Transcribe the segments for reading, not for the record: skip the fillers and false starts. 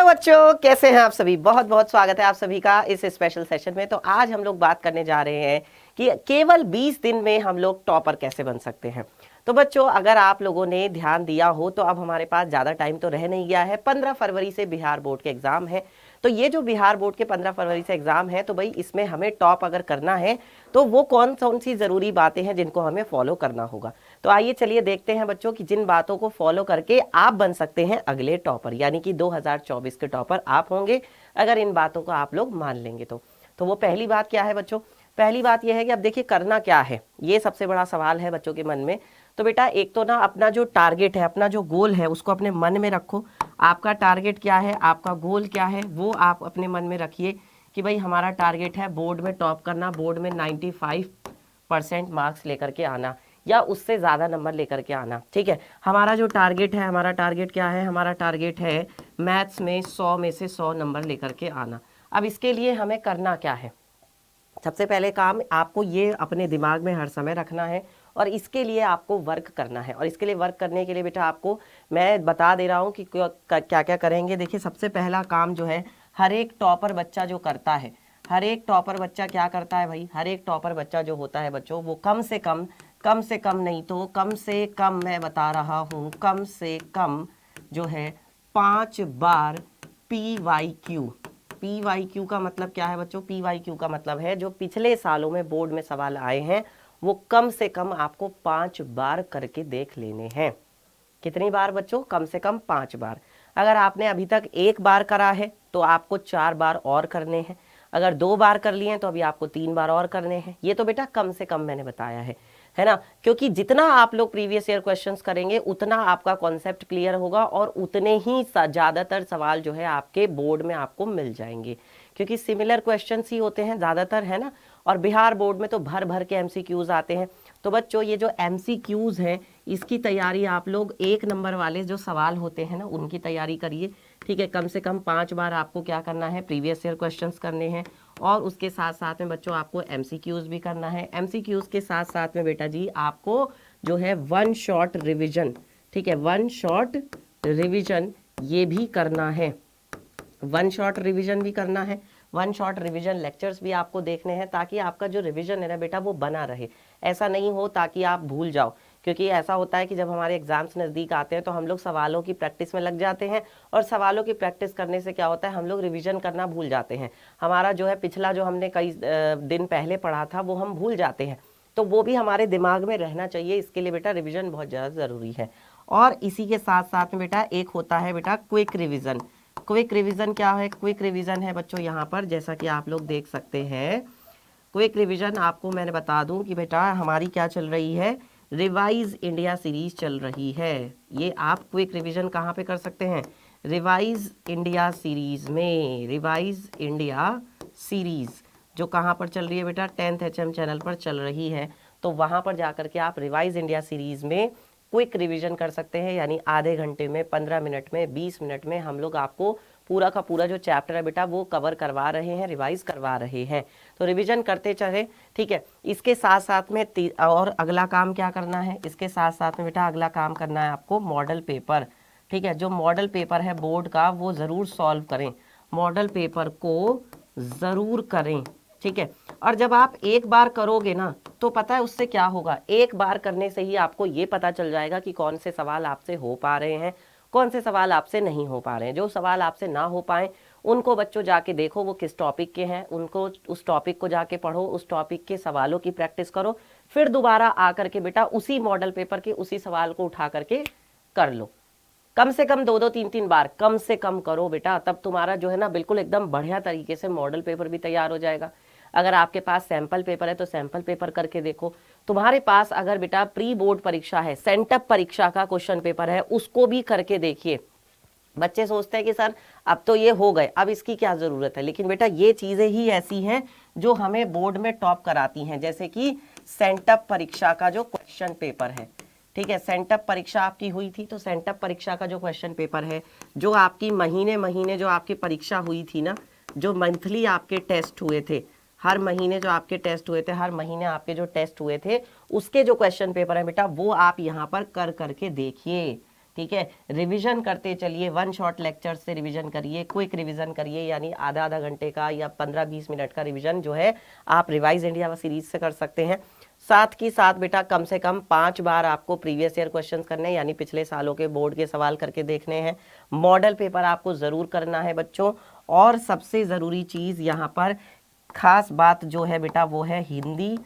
बच्चों, कैसे हैं आप सभी। बहुत बहुत स्वागत है आप सभी का इस स्पेशल सेशन में। तो आज हम लोग बात करने जा रहे हैं कि केवल 20 दिन में हम लोग टॉपर कैसे बन सकते हैं। तो बच्चों, अगर आप लोगों ने ध्यान दिया हो तो अब हमारे पास ज़्यादा टाइम तो रह नहीं गया है। 15 फरवरी से बिहार बोर्ड के एग्ज़ाम है। तो ये जो बिहार बोर्ड के 15 फरवरी से एग्ज़ाम है, तो भाई इसमें हमें टॉप अगर करना है तो वो कौन कौन सी ज़रूरी बातें हैं जिनको हमें फॉलो करना होगा। तो आइए चलिए देखते हैं बच्चों कि जिन बातों को फॉलो करके आप बन सकते हैं अगले टॉपर, यानी कि 2024 के टॉपर आप होंगे अगर इन बातों को आप लोग मान लेंगे तो वो पहली बात क्या है बच्चों। पहली बात यह है कि अब देखिए करना क्या है, ये सबसे बड़ा सवाल है बच्चों के मन में। तो बेटा एक तो ना अपना जो टारगेट है, अपना जो गोल है उसको अपने मन में रखो। आपका टारगेट क्या है, आपका गोल क्या है, वो आप अपने मन में रखिए कि भाई हमारा टारगेट है बोर्ड में टॉप करना, बोर्ड में 95% मार्क्स लेकर के आना या उससे ज़्यादा नंबर लेकर के आना। ठीक है, हमारा जो टारगेट है, हमारा टारगेट क्या है, हमारा टारगेट है मैथ्स में 100 में से 100 नंबर लेकर के आना। अब इसके लिए हमें करना क्या है, सबसे पहले काम आपको ये अपने दिमाग में हर समय रखना है और इसके लिए आपको वर्क करना है। और इसके लिए वर्क करने के लिए बेटा आपको मैं बता दे रहा हूँ कि क्या क्या करेंगे। देखिए सबसे पहला काम जो है हर एक टॉपर बच्चा जो करता है, हर एक टॉपर बच्चा क्या करता है भाई, हर एक टॉपर बच्चा जो होता है बच्चों, वो कम से कम नहीं तो कम से कम, मैं बता रहा हूँ कम से कम जो है 5 बार PYQ। PYQ का मतलब क्या है बच्चों, PYQ का मतलब है जो पिछले सालों में बोर्ड में सवाल आए हैं वो कम से कम आपको 5 बार करके देख लेने हैं। कितनी बार बच्चों, कम से कम 5 बार। अगर आपने अभी तक 1 बार करा है तो आपको 4 बार और करने हैं। अगर 2 बार कर लिए हैं तो अभी आपको 3 बार और करने हैं। ये तो बेटा कम से कम मैंने बताया है ना, क्योंकि जितना आप लोग प्रीवियस ईयर क्वेश्चंस करेंगे उतना आपका कॉन्सेप्ट क्लियर होगा और उतने ही ज़्यादातर सवाल जो है आपके बोर्ड में आपको मिल जाएंगे, क्योंकि सिमिलर क्वेश्चंस ही होते हैं ज़्यादातर, है ना। और बिहार बोर्ड में तो भर भर के MCQs आते हैं। तो बच्चों ये जो MCQs है इसकी तैयारी आप लोग 1 नंबर वाले जो सवाल होते हैं ना उनकी तैयारी करिए। ठीक है, कम से कम 5 बार आपको क्या करना है, प्रीवियस ईयर क्वेश्चंस करने हैं और उसके साथ साथ में बच्चों आपको MCQs भी करना है। MCQs के साथ साथ में बेटा जी आपको जो है 1 शॉर्ट रिविजन, ठीक है, 1 शॉर्ट रिविजन ये भी करना है, 1 शॉर्ट रिविजन भी करना है। 1 शॉर्ट रिविजन लेक्चर्स भी आपको देखने हैं ताकि आपका जो रिविजन है ना बेटा वो बना रहे, ऐसा नहीं हो ताकि आप भूल जाओ। क्योंकि ऐसा होता है कि जब हमारे एग्जाम्स नज़दीक आते हैं तो हम लोग सवालों की प्रैक्टिस में लग जाते हैं और सवालों की प्रैक्टिस करने से क्या होता है, हम लोग रिविजन करना भूल जाते हैं। हमारा जो है पिछला जो हमने कई दिन पहले पढ़ा था वो हम भूल जाते हैं, तो वो भी हमारे दिमाग में रहना चाहिए। इसके लिए बेटा रिविजन बहुत ज़्यादा ज़रूरी है। और इसी के साथ साथ में बेटा एक होता है बेटा क्विक रिविज़न। क्विक रिवीजन क्या है, क्विक रिवीजन है बच्चों यहाँ पर जैसा कि आप लोग देख सकते हैं। क्विक रिवीजन आपको मैंने बता दूं कि बेटा हमारी क्या चल रही है, रिवाइज इंडिया सीरीज चल रही है। ये आप क्विक रिवीजन कहाँ पे कर सकते हैं, रिवाइज इंडिया सीरीज में। रिवाइज इंडिया सीरीज जो कहाँ पर चल रही है बेटा, 10th HM चैनल पर चल रही है। तो वहाँ पर जाकर के आप रिवाइज इंडिया सीरीज में क्विक रिवीजन कर सकते हैं, यानी आधे घंटे में, 15 मिनट में, 20 मिनट में हम लोग आपको पूरा का पूरा जो चैप्टर है बेटा वो कवर करवा रहे हैं, रिवाइज करवा रहे हैं। तो रिवीजन करते चले, ठीक है। इसके साथ साथ में और अगला काम क्या करना है, इसके साथ साथ में बेटा अगला काम करना है आपको मॉडल पेपर। ठीक है, जो मॉडल पेपर है बोर्ड का वो ज़रूर सॉल्व करें, मॉडल पेपर को ज़रूर करें। ठीक है, और जब आप 1 बार करोगे ना तो पता है उससे क्या होगा, 1 बार करने से ही आपको ये पता चल जाएगा कि कौन से सवाल आपसे हो पा रहे हैं, कौन से सवाल आपसे नहीं हो पा रहे हैं। जो सवाल आपसे ना हो पाए उनको बच्चों जाके देखो वो किस टॉपिक के हैं, उनको उस टॉपिक को जाके पढ़ो, उस टॉपिक के सवालों की प्रैक्टिस करो, फिर दोबारा आकर के बेटा उसी मॉडल पेपर के उसी सवाल को उठा करके कर लो। कम से कम 2-2, 3-3 बार कम से कम करो बेटा, तब तुम्हारा जो है ना बिल्कुल एकदम बढ़िया तरीके से मॉडल पेपर भी तैयार हो जाएगा। अगर आपके पास सैंपल पेपर है तो सैंपल पेपर करके देखो। तुम्हारे पास अगर बेटा प्री बोर्ड परीक्षा है, सेंटअप परीक्षा का क्वेश्चन पेपर है, उसको भी करके देखिए। बच्चे सोचते हैं कि सर अब तो ये हो गए, अब इसकी क्या जरूरत है, लेकिन बेटा ये चीजें ही ऐसी हैं जो हमें बोर्ड में टॉप कराती हैं। जैसे कि सेंटअप परीक्षा का जो क्वेश्चन पेपर है, ठीक है, सेंटअप परीक्षा आपकी हुई थी तो सेंटअप परीक्षा का जो क्वेश्चन पेपर है, जो आपकी महीने महीने जो आपकी परीक्षा हुई थी ना, जो मंथली आपके टेस्ट हुए थे, हर महीने जो आपके टेस्ट हुए थे, हर महीने आपके जो टेस्ट हुए थे उसके जो क्वेश्चन पेपर है बेटा वो आप यहाँ पर कर करके देखिए। ठीक है। रिवीजन करते चलिए, वन शॉट लेक्चर से रिवीजन करिए, क्विक रिवीजन करिए, यानी आधा आधा घंटे का या 15-20 मिनट का रिवीजन जो है आप रिवाइज इंडिया सीरीज से कर सकते हैं। साथ ही साथ बेटा कम से कम 5 बार आपको प्रीवियस ईयर क्वेश्चंस करने हैं, यानी पिछले सालों के बोर्ड के सवाल करके देखने हैं। मॉडल पेपर आपको ज़रूर करना है बच्चों। और सबसे ज़रूरी चीज़ यहाँ पर खास बात जो है बेटा वो है हिंदी,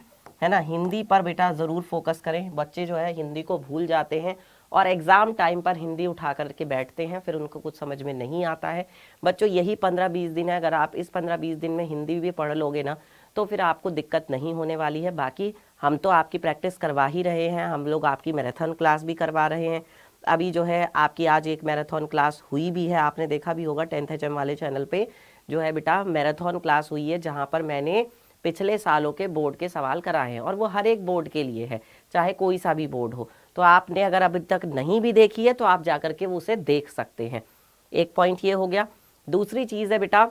है ना। हिंदी पर बेटा ज़रूर फोकस करें। बच्चे जो है हिंदी को भूल जाते हैं और एग्ज़ाम टाइम पर हिंदी उठा करके बैठते हैं, फिर उनको कुछ समझ में नहीं आता है। बच्चों यही 15-20 दिन है, अगर आप इस 15-20 दिन में हिंदी भी पढ़ लोगे ना तो फिर आपको दिक्कत नहीं होने वाली है। बाकी हम तो आपकी प्रैक्टिस करवा ही रहे हैं, हम लोग आपकी मैराथन क्लास भी करवा रहे हैं। अभी जो है आपकी आज एक मैराथन क्लास हुई भी है, आपने देखा भी होगा 10th HM वाले चैनल पे जो है बेटा मैराथन क्लास हुई है, जहाँ पर मैंने पिछले सालों के बोर्ड के सवाल कराए हैं और वो हर एक बोर्ड के लिए है, चाहे कोई सा भी बोर्ड हो। तो आपने अगर अभी तक नहीं भी देखी है तो आप जाकर के वो उसे देख सकते हैं। एक पॉइंट ये हो गया। दूसरी चीज़ है बेटा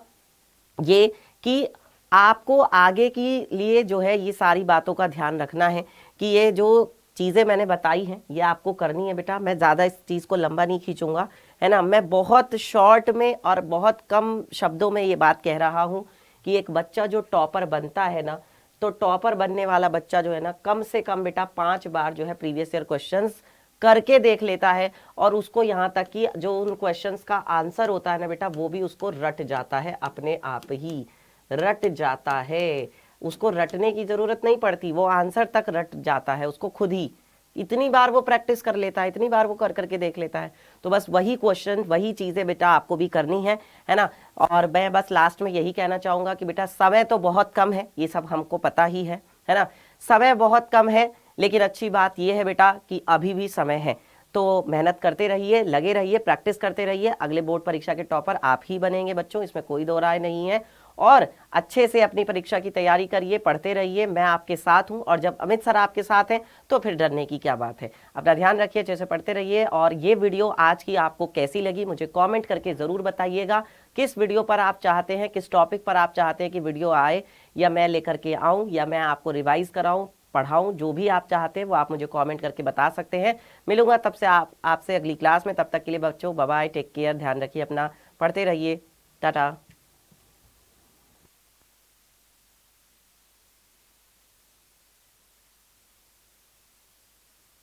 ये कि आपको आगे के लिए जो है ये सारी बातों का ध्यान रखना है कि ये जो चीज़ें मैंने बताई हैं ये आपको करनी है बेटा। मैं ज़्यादा इस चीज़ को लंबा नहीं खींचूंगा, है ना। मैं बहुत शॉर्ट में और बहुत कम शब्दों में ये बात कह रहा हूँ कि एक बच्चा जो टॉपर बनता है ना, तो टॉपर बनने वाला बच्चा जो है ना कम से कम बेटा 5 बार जो है प्रीवियस ईयर क्वेश्चंस करके देख लेता है और उसको यहाँ तक कि जो उन क्वेश्चंस का आंसर होता है ना बेटा वो भी उसको रट जाता है, अपने आप ही रट जाता है। उसको रटने की जरूरत नहीं पड़ती, वो आंसर तक रट जाता है उसको खुद ही। इतनी बार वो प्रैक्टिस कर लेता है, इतनी बार वो कर करके देख लेता है। तो बस वही क्वेश्चन वही चीज़ें बेटा आपको भी करनी है ना। और मैं बस लास्ट में यही कहना चाहूँगा कि बेटा समय तो बहुत कम है, ये सब हमको पता ही है ना। समय बहुत कम है, लेकिन अच्छी बात ये है बेटा कि अभी भी समय है। तो मेहनत करते रहिए, लगे रहिए, प्रैक्टिस करते रहिए। अगले बोर्ड परीक्षा के टॉपर आप ही बनेंगे बच्चों, इसमें कोई दो राय नहीं है। और अच्छे से अपनी परीक्षा की तैयारी करिए, पढ़ते रहिए, मैं आपके साथ हूं। और जब अमित सर आपके साथ हैं तो फिर डरने की क्या बात है। अपना ध्यान रखिए, अच्छे से पढ़ते रहिए। और ये वीडियो आज की आपको कैसी लगी मुझे कमेंट करके ज़रूर बताइएगा। किस वीडियो पर आप चाहते हैं, किस टॉपिक पर आप चाहते हैं कि वीडियो आए, या मैं लेकर के आऊँ, या मैं आपको रिवाइज कराऊँ, पढ़ाऊँ, जो भी आप चाहते हैं वो आप मुझे कमेंट करके बता सकते हैं। मिलूंगा तब से आपसे अगली क्लास में। तब तक के लिए बच्चों बाय बाय, टेक केयर, ध्यान रखिए अपना, पढ़ते रहिए, टाटा।